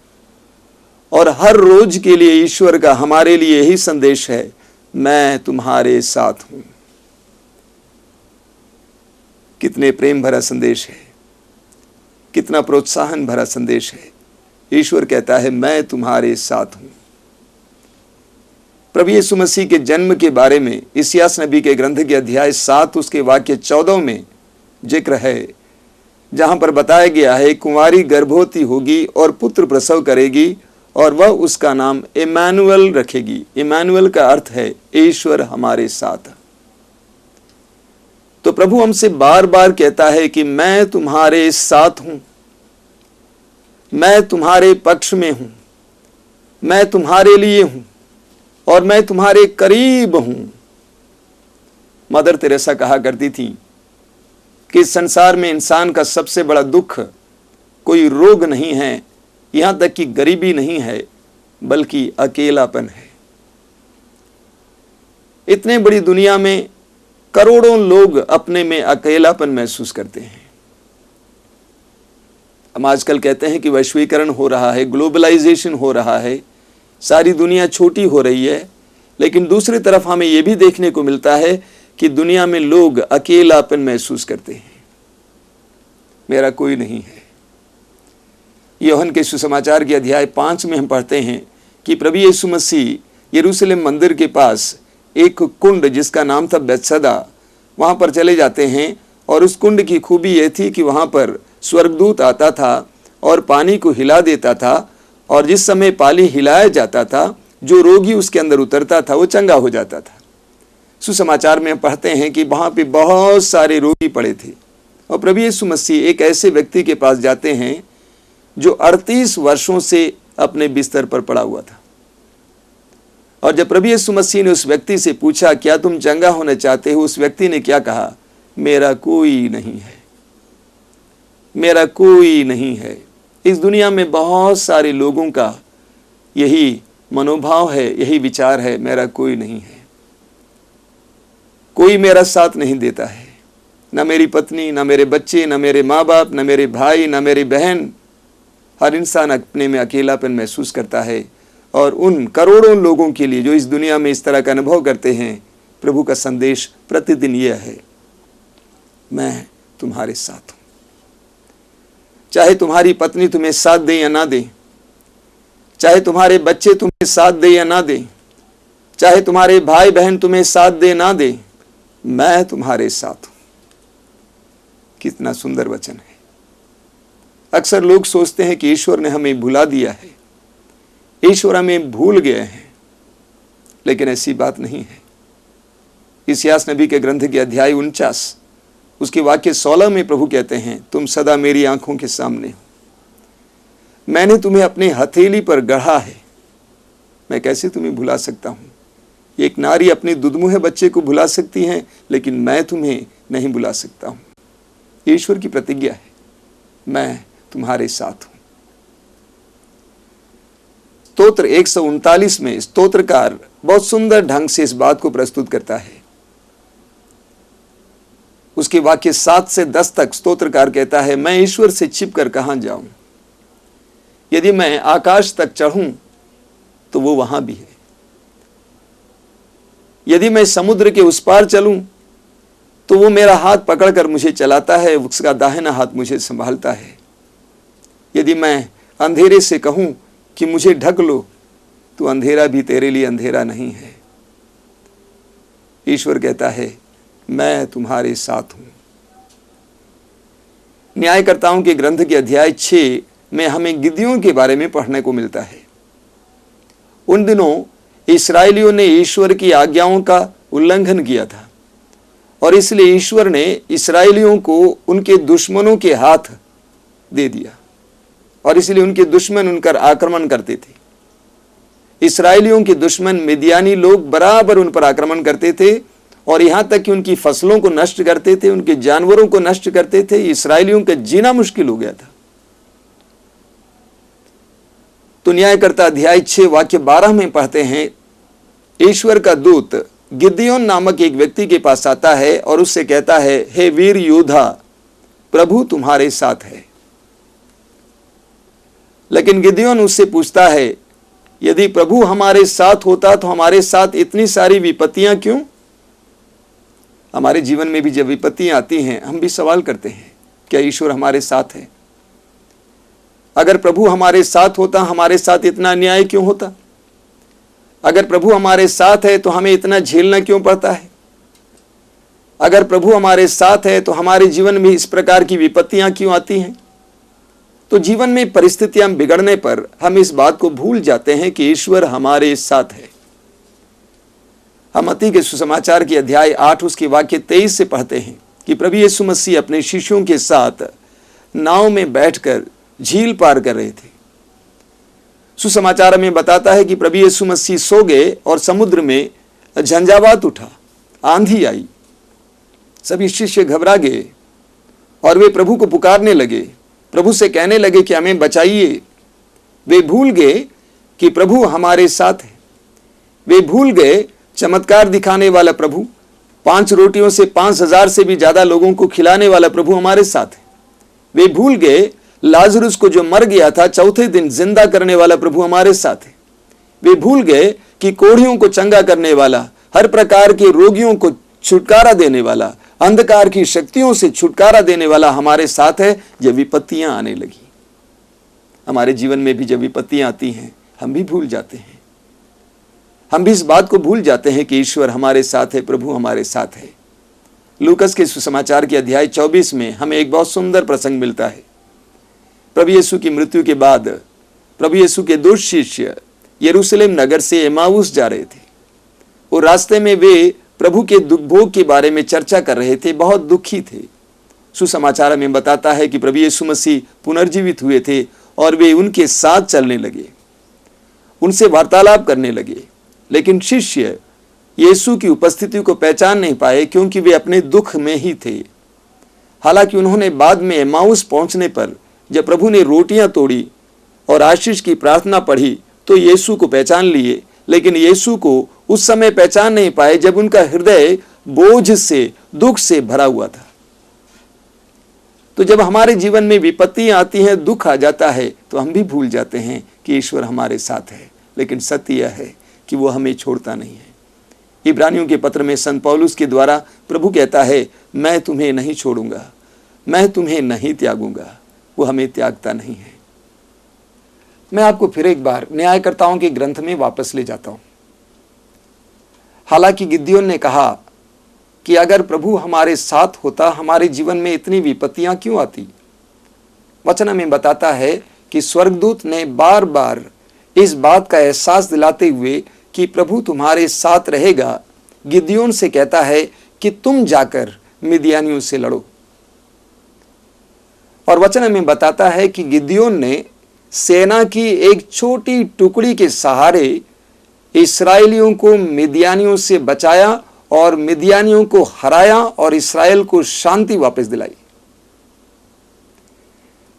और हर रोज के लिए ईश्वर का हमारे लिए यही संदेश है, मैं तुम्हारे साथ हूं। कितने प्रेम भरा संदेश है, कितना प्रोत्साहन भरा संदेश है। ईश्वर कहता है मैं तुम्हारे साथ हूं। प्रभु यीशु मसीह के जन्म के बारे में इस्यास नबी के ग्रंथ के अध्याय 7 उसके वाक्य 14 में जिक्र है, जहां पर बताया गया है कुंवारी गर्भवती होगी और पुत्र प्रसव करेगी और वह उसका नाम इम्मानुएल रखेगी। इम्मानुएल का अर्थ है ईश्वर हमारे साथ। तो प्रभु हमसे बार बार कहता है कि मैं तुम्हारे साथ हूं, मैं तुम्हारे पक्ष में हूं, मैं तुम्हारे लिए हूं और मैं तुम्हारे करीब हूं। मदर तेरेसा कहा करती थी कि इस संसार में इंसान का सबसे बड़ा दुख कोई रोग नहीं है, यहां तक कि गरीबी नहीं है, बल्कि अकेलापन है। इतने बड़ी दुनिया में करोड़ों लोग अपने में अकेलापन महसूस करते हैं। हम आजकल कहते हैं कि वैश्वीकरण हो रहा है, ग्लोबलाइजेशन हो रहा है, सारी दुनिया छोटी हो रही है, लेकिन दूसरी तरफ हमें यह भी देखने को मिलता है कि दुनिया में लोग अकेलापन महसूस करते हैं। मेरा कोई नहीं है। यूहन्ना के सुसमाचार के अध्याय 5 में हम पढ़ते हैं कि प्रभु यीशु मसीह यरूशलेम मंदिर के पास एक कुंड जिसका नाम था बेतसदा, वहां पर चले जाते हैं और उस कुंड की खूबी यह थी कि वहां पर स्वर्गदूत आता था और पानी को हिला देता था, और जिस समय पानी हिलाया जाता था जो रोगी उसके अंदर उतरता था वो चंगा हो जाता था। सुसमाचार में पढ़ते हैं कि वहां पे बहुत सारे रोगी पड़े थे और प्रभु यीशु मसीह एक ऐसे व्यक्ति के पास जाते हैं जो 38 वर्षों से अपने बिस्तर पर पड़ा हुआ था। और जब प्रभु यीशु मसीह ने उस व्यक्ति से पूछा क्या तुम चंगा होना चाहते हो, उस व्यक्ति ने क्या कहा, मेरा कोई नहीं है, मेरा कोई नहीं है। इस दुनिया में बहुत सारे लोगों का यही मनोभाव है, यही विचार है, मेरा कोई नहीं है, कोई मेरा साथ नहीं देता है, न मेरी पत्नी, न मेरे बच्चे, न मेरे माँ बाप, न मेरे भाई, न मेरी बहन। हर इंसान अपने में अकेलापन महसूस करता है। और उन करोड़ों लोगों के लिए जो इस दुनिया में इस तरह का अनुभव करते हैं, प्रभु का संदेश प्रतिदिन यह है, मैं तुम्हारे साथ हूं। चाहे तुम्हारी पत्नी तुम्हें साथ दे या ना दे, चाहे तुम्हारे बच्चे तुम्हें साथ दे या ना दे, चाहे तुम्हारे भाई बहन तुम्हें साथ दे ना दे, मैं तुम्हारे साथ हूं। कितना सुंदर वचन है। अक्सर लोग सोचते हैं कि ईश्वर ने हमें भुला दिया है, ईश्वर हमें भूल गए हैं, लेकिन ऐसी बात नहीं है। इस्यास नबी के ग्रंथ के अध्याय 49 उसके वाक्य 16 में प्रभु कहते हैं, तुम सदा मेरी आंखों के सामने हो, मैंने तुम्हें अपने हथेली पर गढ़ा है, मैं कैसे तुम्हें भुला सकता हूं। एक नारी अपने दुधमुहे बच्चे को भुला सकती है, लेकिन मैं तुम्हें नहीं भुला सकता हूं। ईश्वर की प्रतिज्ञा है, मैं तुम्हारे साथ हूं। स्तोत्र 139 में स्तोत्रकार बहुत सुंदर ढंग से इस बात को प्रस्तुत करता है। उसके वाक्य 7 से 10 तक स्तोत्रकार कहता है, मैं ईश्वर से छिपकर कहां जाऊं, यदि मैं आकाश तक चढ़ूं तो वो वहां भी है, यदि मैं समुद्र के उस पार चलूं तो वो मेरा हाथ पकड़कर मुझे चलाता है, उसका दाहिना हाथ मुझे संभालता है। यदि मैं अंधेरे से कहूं कि मुझे ढक लो, तो अंधेरा भी तेरे लिए अंधेरा नहीं है। ईश्वर कहता है, मैं तुम्हारे साथ हूं। न्यायकर्ताओं के ग्रंथ के अध्याय 6 में हमें गिदियों के बारे में पढ़ने को मिलता है। उन दिनों इस्राएलियों ने ईश्वर की आज्ञाओं का उल्लंघन किया था और इसलिए ईश्वर ने इस्राएलियों को उनके दुश्मनों के हाथ दे दिया और इसलिए उनके दुश्मन उनकर आक्रमण करते थे। इस्राएलियों के दुश्मन मिद्यानी लोग बराबर उन पर आक्रमण करते थे और यहां तक कि उनकी फसलों को नष्ट करते थे, उनके जानवरों को नष्ट करते थे। इस्राएलियों का जीना मुश्किल हो गया था। तो न्यायकर्ता अध्याय 6 वाक्य 12 में पढ़ते हैं, ईश्वर का दूत गिदियोन नामक एक व्यक्ति के पास आता है और उससे कहता है, हे वीर योद्धा, प्रभु तुम्हारे साथ है। लेकिन गिदियोन उससे पूछता है, यदि प्रभु हमारे साथ होता तो हमारे साथ इतनी सारी विपत्तियां क्यों? हमारे जीवन में भी जब विपत्तियां आती हैं, हम भी सवाल करते हैं, क्या ईश्वर हमारे साथ है? अगर प्रभु हमारे साथ होता, हमारे साथ इतना अन्याय क्यों होता? अगर प्रभु हमारे साथ है तो हमें इतना झेलना क्यों पड़ता है? अगर प्रभु हमारे साथ है तो हमारे जीवन में इस प्रकार की विपत्तियां क्यों आती हैं? तो जीवन में परिस्थितियां बिगड़ने पर हम इस बात को भूल जाते हैं कि ईश्वर हमारे साथ है। हम मत्ती के सुसमाचार के अध्याय 8 उसके वाक्य 23 से पढ़ते हैं कि प्रभु यीशु मसीह अपने शिष्यों के साथ नाव में बैठकर झील पार कर रहे थे। सुसमाचार में बताता है कि प्रभु यीशु मसीह सो गए और समुद्र में झंझावात उठा, आंधी आई, सभी शिष्य घबरा गए और वे प्रभु को पुकारने लगे, प्रभु से कहने लगे कि हमें बचाइए। वे भूल गए कि प्रभु हमारे साथ है। वे भूल गए चमत्कार दिखाने वाला प्रभु, 5 रोटियों से 5,000 से भी ज्यादा लोगों को खिलाने वाला प्रभु हमारे साथ है। वे भूल गए लाजरुस को जो मर गया था, चौथे दिन जिंदा करने वाला प्रभु हमारे साथ है। वे भूल गए कि कोढ़ियों को चंगा करने वाला, हर प्रकार के रोगियों को छुटकारा देने वाला, अंधकार की शक्तियों से छुटकारा देने वाला हमारे साथ है। जब विपत्तियां आने लगी, हमारे जीवन में भी जब विपत्तियां आती हैं, हम भी भूल जाते हैं। हम भी इस बात को भूल जाते हैं कि ईश्वर हमारे साथ है, प्रभु हमारे साथ है। लूकस के सुसमाचार के अध्याय 24 में हमें एक बहुत सुंदर प्रसंग मिलता है। प्रभु यीशु की मृत्यु के बाद प्रभु यीशु के 2 शिष्य यरूशलेम नगर से एमाउस जा रहे थे और रास्ते में वे प्रभु के दुख भोग के बारे में चर्चा कर रहे थे, बहुत दुखी थे। सुसमाचार में बताता है कि प्रभु यीशु मसीह पुनर्जीवित हुए थे और वे उनके साथ चलने लगे, उनसे वार्तालाप करने लगे। लेकिन शिष्य यीशु की उपस्थिति को पहचान नहीं पाए क्योंकि वे अपने दुख में ही थे। हालांकि उन्होंने बाद में एमाउस पहुंचने पर जब प्रभु ने रोटियां तोड़ी और आशीष की प्रार्थना पढ़ी तो यीशु को पहचान लिए, लेकिन यीशु को उस समय पहचान नहीं पाए जब उनका हृदय बोझ से, दुख से भरा हुआ था। तो जब हमारे जीवन में विपत्तियां आती हैं, दुख आ जाता है, तो हम भी भूल जाते हैं कि ईश्वर हमारे साथ है। लेकिन सत्य यह है कि वो हमें छोड़ता नहीं है। इब्रानियों के पत्र में संत पौलुस के द्वारा प्रभु कहता है, मैं तुम्हें नहीं छोड़ूंगा, मैं तुम्हें नहीं त्यागूंगा। वो हमें त्यागता नहीं है। मैं आपको फिर एक बार न्यायकर्ताओं के ग्रंथ में वापस ले जाता हूं। हालांकि गिदयोन ने कहा कि अगर प्रभु हमारे साथ होता, हमारे जीवन में इतनी विपत्तियां क्यों आती? वचन में बताता है कि स्वर्गदूत ने बार बार इस बात का एहसास दिलाते हुए कि प्रभु तुम्हारे साथ रहेगा, गिदयोन से कहता है कि तुम जाकर मिद्यानियों से लड़ो। और वचन में बताता है कि गिदयोन ने सेना की एक छोटी टुकड़ी के सहारे इस्राएलियों को मिद्यानियों से बचाया और मिद्यानियों को हराया और इस्राएल को शांति वापस दिलाई।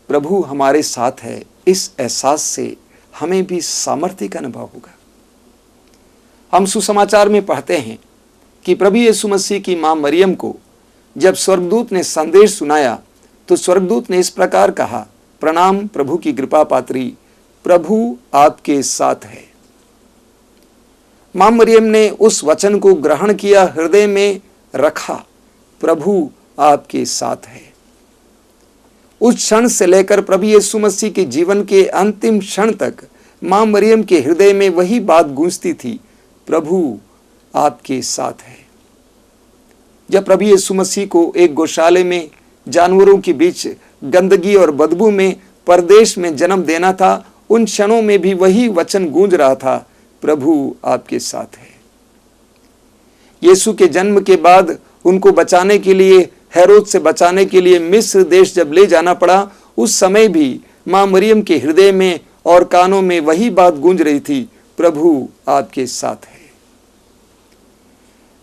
प्रभु हमारे साथ है, इस एहसास से हमें भी सामर्थ्य का अनुभव होगा। हम सुसमाचार में पढ़ते हैं कि प्रभु यीशु मसीह की मां मरियम को जब स्वर्गदूत ने संदेश सुनाया तो स्वर्गदूत ने इस प्रकार कहा, प्रणाम प्रभु की कृपा पात्री, प्रभु आपके साथ है। मां मरियम ने उस वचन को ग्रहण किया, हृदय में रखा, प्रभु आपके साथ है। उस क्षण से लेकर प्रभु यीशु मसीह के जीवन के अंतिम क्षण तक मां मरियम के हृदय में वही बात गूंजती थी, प्रभु आपके साथ है। जब प्रभु यीशु मसीह को एक गौशाले में जानवरों के बीच गंदगी और बदबू में परदेश में जन्म देना था, उन क्षणों में भी वही वचन गूंज रहा था, प्रभु आपके साथ है। यीशु के जन्म के बाद उनको बचाने के लिए, हेरोद से बचाने के लिए मिस्र देश जब ले जाना पड़ा, उस समय भी मां मरियम के हृदय में और कानों में वही बात गूंज रही थी, प्रभु आपके साथ है।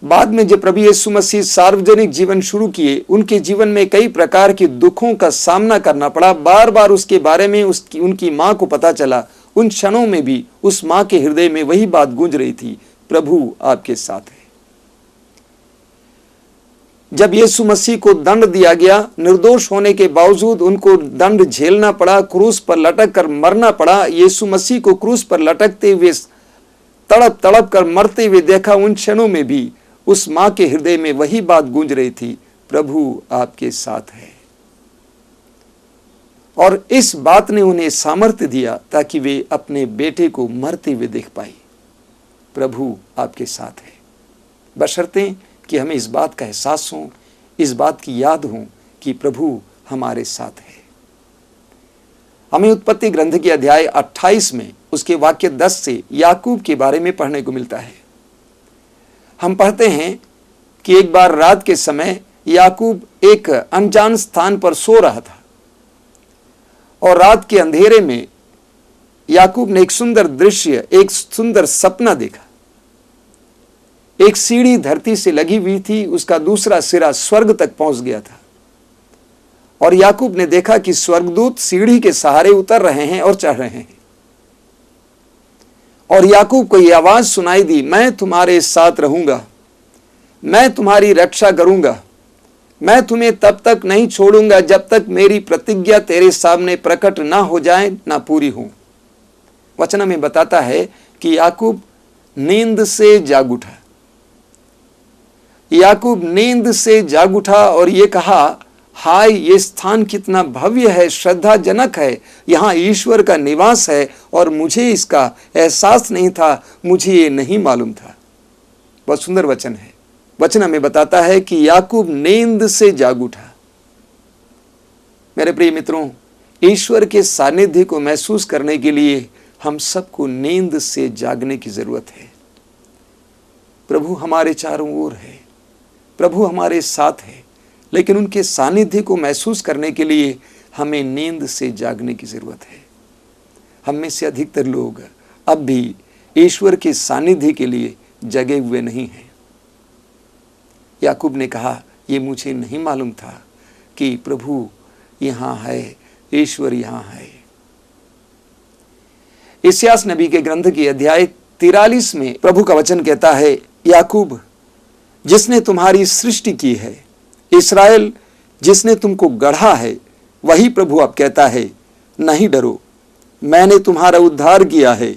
बाद में जब प्रभु यीशु मसीह सार्वजनिक जीवन शुरू किए, उनके जीवन में कई प्रकार के दुखों का सामना करना पड़ा। बार बार उसके बारे में उनकी मां को पता चला। उन क्षणों में भी उस मां के हृदय में वही बात गूंज रही थी, प्रभु आपके साथ है। जब यीशु मसीह को दंड दिया गया, निर्दोष होने के बावजूद उनको दंड झेलना पड़ा, क्रूस पर लटक कर मरना पड़ा। यीशु मसीह को क्रूस पर लटकते हुए तड़प तड़प कर मरते हुए देखा। उन क्षणों में भी उस मां के हृदय में वही बात गूंज रही थी, प्रभु आपके साथ है। और इस बात ने उन्हें सामर्थ्य दिया ताकि वे अपने बेटे को मरते हुए देख पाए। प्रभु आपके साथ है, बशर्ते कि हमें इस बात का एहसास हो, इस बात की याद हो कि प्रभु हमारे साथ है। हमें उत्पत्ति ग्रंथ के अध्याय 28 में उसके वाक्य 10 से याकूब के बारे में पढ़ने को मिलता है। हम पढ़ते हैं कि एक बार रात के समय याकूब एक अनजान स्थान पर सो रहा था और रात के अंधेरे में याकूब ने एक सुंदर दृश्य, एक सुंदर सपना देखा। एक सीढ़ी धरती से लगी हुई थी, उसका दूसरा सिरा स्वर्ग तक पहुंच गया था और याकूब ने देखा कि स्वर्गदूत सीढ़ी के सहारे उतर रहे हैं और चढ़ रहे हैं। और याकूब को यह आवाज सुनाई दी, मैं तुम्हारे साथ रहूंगा, मैं तुम्हारी रक्षा करूंगा, मैं तुम्हें तब तक नहीं छोड़ूंगा जब तक मेरी प्रतिज्ञा तेरे सामने प्रकट ना हो जाए, ना पूरी हो। वचन में बताता है कि याकूब नींद से जाग उठा। याकूब नींद से जाग उठा और ये कहा, हाय, ये स्थान कितना भव्य है, श्रद्धाजनक है, यहाँ ईश्वर का निवास है और मुझे इसका एहसास नहीं था, मुझे ये नहीं मालूम था। बहुत सुंदर वचन है। वचन हमें बताता है कि याकूब नींद से जाग उठा। मेरे प्रिय मित्रों, ईश्वर के सानिध्य को महसूस करने के लिए हम सबको नींद से जागने की जरूरत है। प्रभु हमारे चारों ओर है, प्रभु हमारे साथ है, लेकिन उनके सानिध्य को महसूस करने के लिए हमें नींद से जागने की जरूरत है। हम में से अधिकतर लोग अब भी ईश्वर के सानिध्य के लिए जगे हुए नहीं हैं। याकूब ने कहा, ये मुझे नहीं मालूम था कि प्रभु यहाँ है, ईश्वर यहाँ है। इस्यास नबी के ग्रंथ के अध्याय 43 में प्रभु का वचन कहता है, याकूब जिसने तुम्हारी सृष्टि की है, इस्राएल जिसने तुमको गढ़ा है, वही प्रभु अब कहता है, नहीं डरो, मैंने तुम्हारा उद्धार किया है,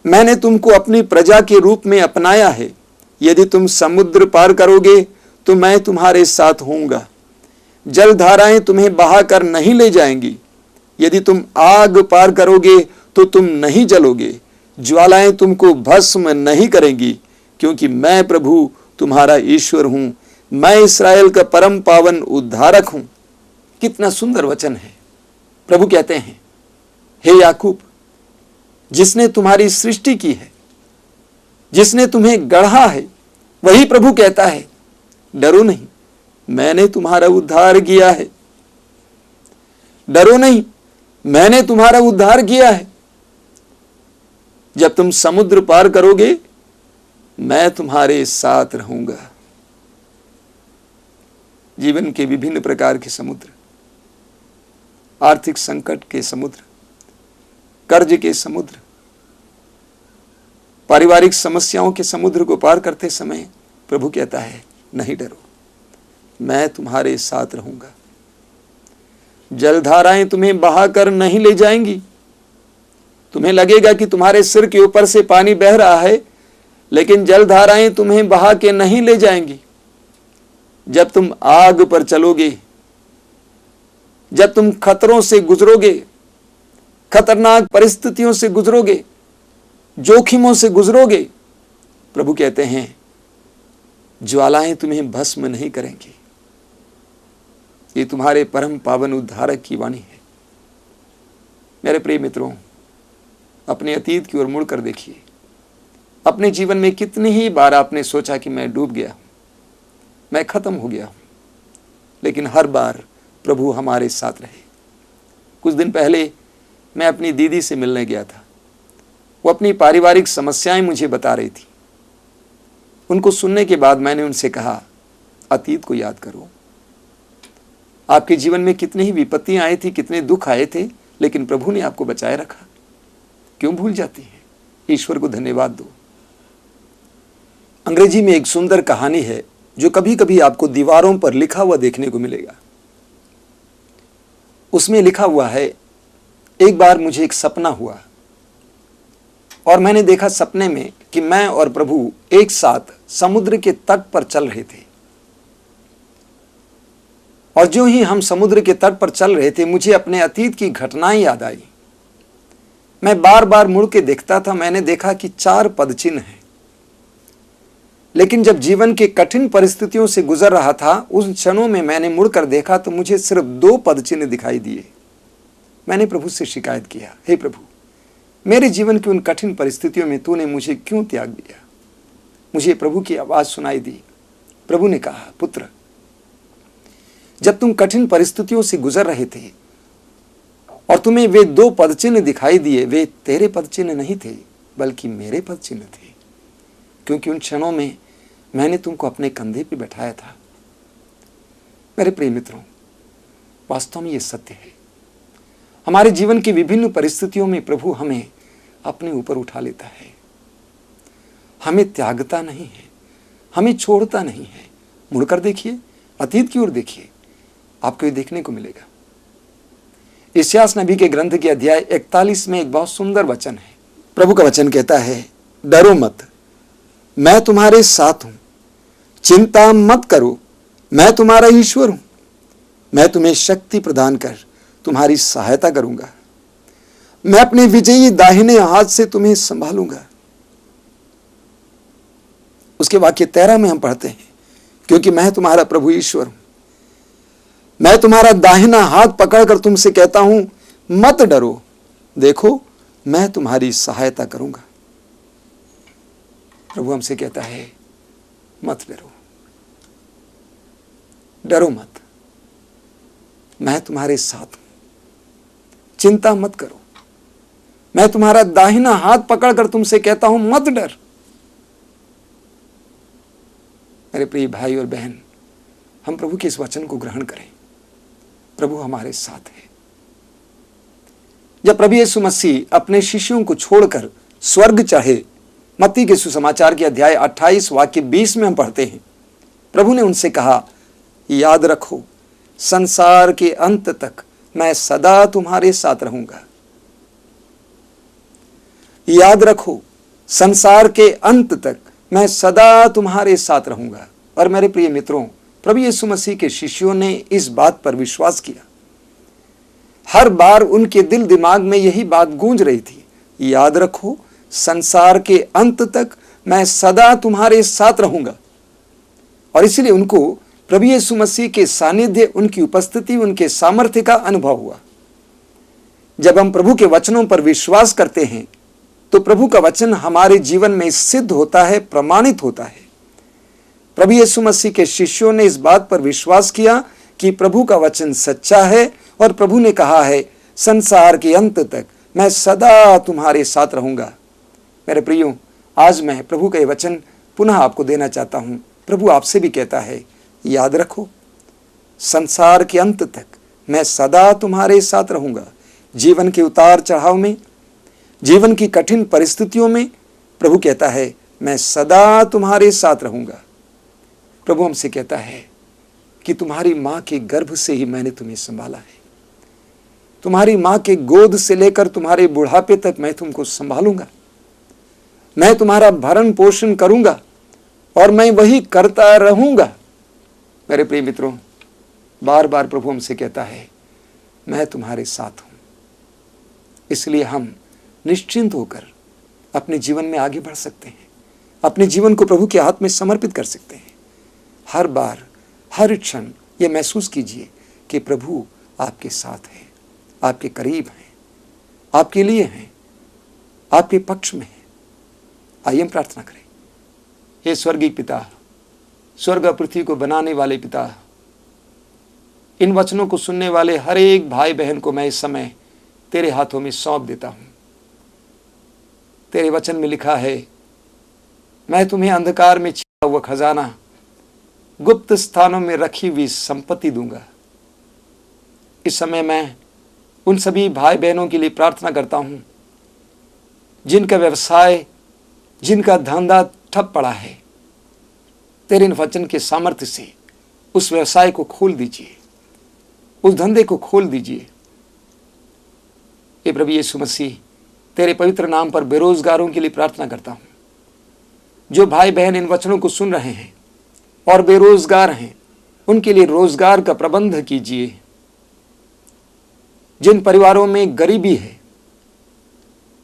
मैंने तुमको अपनी प्रजा के रूप में अपनाया है। यदि तुम समुद्र पार करोगे तो मैं तुम्हारे साथ होऊंगा, जलधाराएं तुम्हें बहाकर नहीं ले जाएंगी। यदि तुम आग पार करोगे तो तुम नहीं जलोगे, ज्वालाएं तुमको भस्म नहीं करेंगी, क्योंकि मैं प्रभु तुम्हारा ईश्वर हूं, मैं इस्राएल का परम पावन उद्धारक हूं। कितना सुंदर वचन है। प्रभु कहते हैं, हे याकूब, जिसने तुम्हारी सृष्टि की है, जिसने तुम्हें गढ़ा है, वही प्रभु कहता है, डरो नहीं, मैंने तुम्हारा उद्धार किया है। डरो नहीं, मैंने तुम्हारा उद्धार किया है। जब तुम समुद्र पार करोगे, मैं तुम्हारे साथ रहूंगा। जीवन के विभिन्न प्रकार के समुद्र, आर्थिक संकट के समुद्र, कर्ज के समुद्र, पारिवारिक समस्याओं के समुद्र को पार करते समय प्रभु कहता है, नहीं डरो, मैं तुम्हारे साथ रहूंगा। जलधाराएं तुम्हें बहाकर नहीं ले जाएंगी। तुम्हें लगेगा कि तुम्हारे सिर के ऊपर से पानी बह रहा है, लेकिन जलधाराएं तुम्हें बहा के नहीं ले जाएंगी। जब तुम आग पर चलोगे, जब तुम खतरों से गुजरोगे, खतरनाक परिस्थितियों से गुजरोगे, जोखिमों से गुजरोगे, प्रभु कहते हैं, ज्वालाएं तुम्हें भस्म नहीं करेंगी। ये तुम्हारे परम पावन उद्धारक की वाणी है। मेरे प्रिय मित्रों, अपने अतीत की ओर मुड़कर देखिए। अपने जीवन में कितनी ही बार आपने सोचा कि मैं डूब गया, मैं खत्म हो गया, लेकिन हर बार प्रभु हमारे साथ रहे। कुछ दिन पहले मैं अपनी दीदी से मिलने गया था। वो अपनी पारिवारिक समस्याएं मुझे बता रही थी। उनको सुनने के बाद मैंने उनसे कहा, अतीत को याद करो। आपके जीवन में कितनी ही विपत्तियां आई थी, कितने दुख आए थे, लेकिन प्रभु ने आपको बचाए रखा। क्यों भूल जाती हैं? ईश्वर को धन्यवाद दो। अंग्रेजी में एक सुंदर कहानी है जो कभी कभी आपको दीवारों पर लिखा हुआ देखने को मिलेगा। उसमें लिखा हुआ है, एक बार मुझे एक सपना हुआ। और मैंने देखा सपने में कि मैं और प्रभु एक साथ समुद्र के तट पर चल रहे थे। और जो ही हम समुद्र के तट पर चल रहे थे, मुझे अपने अतीत की घटनाएं याद आई। मैं बार बार मुड़ के देखता था। मैंने देखा कि 4 पदचिन्ह हैं, लेकिन जब जीवन के कठिन परिस्थितियों से गुजर रहा था, उन क्षणों में मैंने मुड़कर देखा तो मुझे सिर्फ 2 पदचिन्ह दिखाई दिए। मैंने प्रभु से शिकायत किया, हे प्रभु, मेरे जीवन की उन कठिन परिस्थितियों में तूने मुझे क्यों त्याग दिया? मुझे प्रभु की आवाज सुनाई दी। प्रभु ने कहा, पुत्र, जब तुम कठिन परिस्थितियों से गुजर रहे थे और तुम्हें वे 2 पदचिन्ह दिखाई दिए, वे तेरे पदचिन्ह नहीं थे बल्कि मेरे पदचिन्ह थे, क्योंकि उन क्षणों में मैंने तुमको अपने कंधे पे बैठाया था। मेरे प्रिय मित्रों, वास्तव में ये सत्य है। हमारे जीवन की विभिन्न परिस्थितियों में प्रभु हमें अपने ऊपर उठा लेता है, हमें त्यागता नहीं है, हमें छोड़ता नहीं है। मुड़कर देखिए, अतीत की ओर देखिए, आपको ये देखने को मिलेगा। यशायाह नबी के ग्रंथ के अध्याय 41 में एक बहुत सुंदर वचन है। प्रभु का वचन कहता है, डरो मत, मैं तुम्हारे साथ हूं, चिंता मत करो, मैं तुम्हारा ईश्वर हूं, मैं तुम्हें शक्ति प्रदान कर तुम्हारी सहायता करूंगा, मैं अपने विजयी दाहिने हाथ से तुम्हें संभालूंगा। उसके वाक्य 13 में हम पढ़ते हैं, क्योंकि मैं तुम्हारा प्रभु ईश्वर हूं, मैं तुम्हारा दाहिना हाथ पकड़कर तुमसे कहता हूं, मत डरो, देखो मैं तुम्हारी सहायता करूंगा। प्रभु हमसे कहता है, मत डरो, डरो मत, मैं तुम्हारे साथ हूं, चिंता मत करो, मैं तुम्हारा दाहिना हाथ पकड़कर तुमसे कहता हूं, मत डर। मेरे प्रिय भाई और बहन, हम प्रभु के इस वचन को ग्रहण करें। प्रभु हमारे साथ है। जब प्रभु यीशु मसीह अपने शिष्यों को छोड़कर स्वर्ग चढ़े, मत्ती के सुसमाचार के अध्याय 28 वाक्य 20 में हम पढ़ते हैं, प्रभु ने उनसे कहा, याद रखो, संसार के अंत तक मैं सदा तुम्हारे साथ रहूंगा। याद रखो, संसार के अंत तक मैं सदा तुम्हारे साथ रहूंगा। और मेरे प्रिय मित्रों, प्रभु यीशु मसीह के शिष्यों ने इस बात पर विश्वास किया। हर बार उनके दिल दिमाग में यही बात गूंज रही थी, याद रखो, संसार के अंत तक मैं सदा तुम्हारे साथ रहूंगा। और इसलिए उनको प्रभु यीशु मसीह के सानिध्य, उनकी उपस्थिति, उनके सामर्थ्य का अनुभव हुआ। जब हम प्रभु के वचनों पर विश्वास करते हैं तो प्रभु का वचन हमारे जीवन में सिद्ध होता है, प्रमाणित होता है। प्रभु यीशु मसीह के शिष्यों ने इस बात पर विश्वास किया कि प्रभु का वचन सच्चा है और प्रभु ने कहा है, संसार के अंत तक मैं सदा तुम्हारे साथ रहूंगा। मेरे प्रियो, आज मैं प्रभु का ये वचन पुनः आपको देना चाहता हूं। प्रभु आपसे भी कहता है, याद रखो, संसार के अंत तक मैं सदा तुम्हारे साथ रहूंगा। जीवन के उतार चढ़ाव में, जीवन की कठिन परिस्थितियों में प्रभु कहता है, मैं सदा तुम्हारे साथ रहूंगा। प्रभु हमसे कहता है कि तुम्हारी मां के गर्भ से ही मैंने तुम्हें संभाला है, तुम्हारी मां के गोद से लेकर तुम्हारे बुढ़ापे तक मैं तुमको संभालूंगा, मैं तुम्हारा भरण पोषण करूंगा और मैं वही करता रहूंगा। मेरे प्रिय मित्रों, बार बार प्रभु हमसे कहता है, मैं तुम्हारे साथ हूं। इसलिए हम निश्चिंत होकर अपने जीवन में आगे बढ़ सकते हैं, अपने जीवन को प्रभु के हाथ में समर्पित कर सकते हैं। हर बार, हर क्षण ये महसूस कीजिए कि प्रभु आपके साथ है, आपके करीब हैं, आपके लिए हैं, आपके पक्ष में हैं। आइए हम प्रार्थना करें। हे स्वर्गीय पिता, स्वर्ग और पृथ्वी को बनाने वाले पिता, इन वचनों को सुनने वाले हर एक भाई बहन को मैं इस समय तेरे हाथों में सौंप देता हूं। तेरे वचन में लिखा है, मैं तुम्हें अंधकार में छिपा हुआ खजाना, गुप्त स्थानों में रखी हुई संपत्ति दूंगा। इस समय मैं उन सभी भाई बहनों के लिए प्रार्थना करता हूं जिनका व्यवसाय, जिनका धंधा ठप पड़ा है। तेरे वचन के सामर्थ्य से उस व्यवसाय को खोल दीजिए, उस धंधे को खोल दीजिए। हे प्रभु यीशु मसीह, तेरे पवित्र नाम पर बेरोजगारों के लिए प्रार्थना करता हूं। जो भाई बहन इन वचनों को सुन रहे हैं और बेरोजगार हैं, उनके लिए रोजगार का प्रबंध कीजिए। जिन परिवारों में गरीबी है,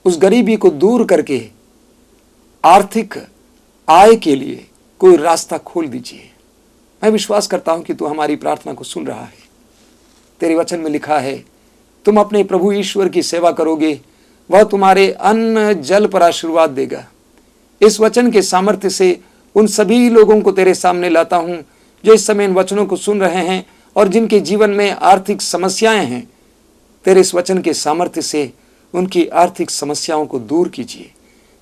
उस गरीबी को दूर करके आर्थिक आय के लिए कोई रास्ता खोल दीजिए। मैं विश्वास करता हूं कि तू हमारी प्रार्थना को सुन रहा है। तेरे वचन में लिखा है, तुम अपने प्रभु ईश्वर की सेवा करोगे, वह तुम्हारे अन्न जल पर आशीर्वाद देगा। इस वचन के सामर्थ्य से उन सभी लोगों को तेरे सामने लाता हूं जो इस समय इन वचनों को सुन रहे हैं और जिनके जीवन में आर्थिक समस्याएं हैं। तेरे इस वचन के सामर्थ्य से उनकी आर्थिक समस्याओं को दूर कीजिए।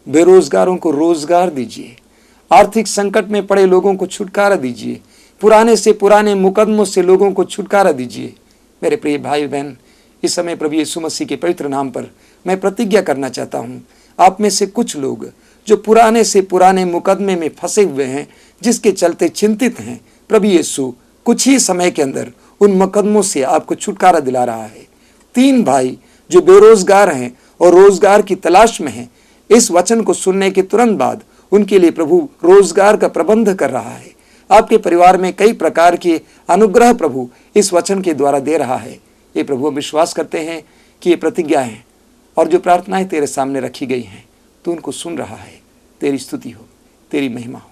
बेरोजगारों को रोजगार दीजिए। आर्थिक संकट में पड़े लोगों को छुटकारा दीजिए। पुराने से पुराने मुकदमों से लोगों को छुटकारा दीजिए। मेरे प्रिय भाई बहन, इस समय प्रभु यीशु मसीह के पवित्र नाम पर मैं प्रतिज्ञा करना चाहता हूं, आप में से कुछ लोग जो पुराने से पुराने मुकदमे में फंसे हुए हैं, जिसके चलते चिंतित हैं, प्रभु यीशु कुछ ही समय के अंदर उन मुकदमों से आपको छुटकारा दिला रहा है। 3 भाई जो बेरोजगार हैं और रोजगार की तलाश में हैं, इस वचन को सुनने के तुरंत बाद उनके लिए प्रभु रोजगार का प्रबंध कर रहा है। आपके परिवार में कई प्रकार के अनुग्रह प्रभु इस वचन के द्वारा दे रहा है। ये प्रभु विश्वास करते हैं कि ये प्रतिज्ञाएं और जो प्रार्थनाएं तेरे सामने रखी गई हैं, तू उनको सुन रहा है। तेरी स्तुति हो, तेरी महिमा हो।